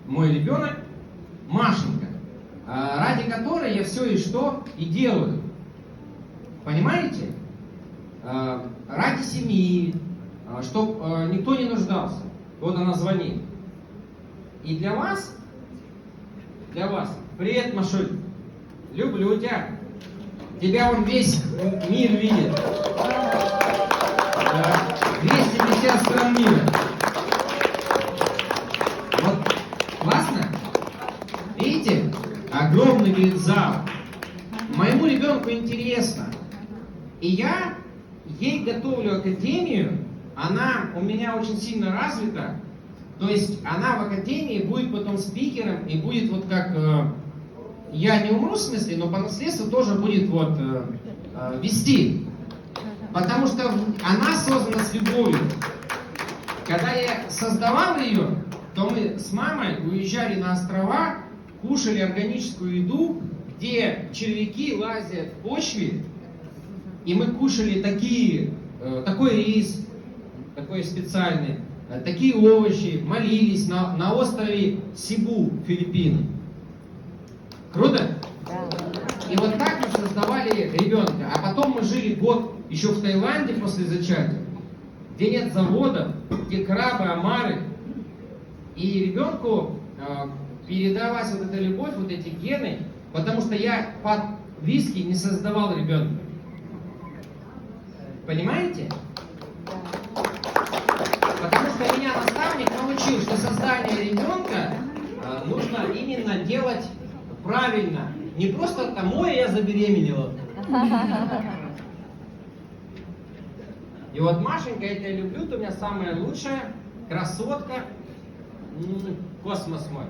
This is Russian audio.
мой ребенок Машенька, ради которой я все и что и делаю. Понимаете? Ради семьи, чтобы никто не нуждался. Вот она звонит. И для вас, привет, Машуль, люблю тебя. Тебя он весь мир видит. 250 стран мира. Вот, классно? Видите? Огромный, говорит, зал. Моему ребенку интересно. И я ей готовлю академию. Она у меня очень сильно развита. То есть она в академии будет потом спикером и будет вот как... я не умру в смысле, но по наследству тоже будет вот вести. Потому что она создана с любовью. Когда я создавал ее, то мы с мамой уезжали на острова, кушали органическую еду, где червяки лазят в почве, и мы кушали такой рис, такой специальный, такие овощи, молились на острове Сибу, Филиппины. Круто? Да. И вот так мы создавали ребенка. А потом мы жили год еще в Таиланде после зачатия, где нет заводов, где крабы, омары. И ребенку передалась вот эта любовь, вот эти гены, потому что я под виски не создавал ребенка. Понимаете? Потому что меня наставник научил, что создание ребенка нужно именно делать правильно. Не просто там, ой, я забеременела. И вот Машенька, я тебя люблю, ты у меня самая лучшая, красотка, космос мой.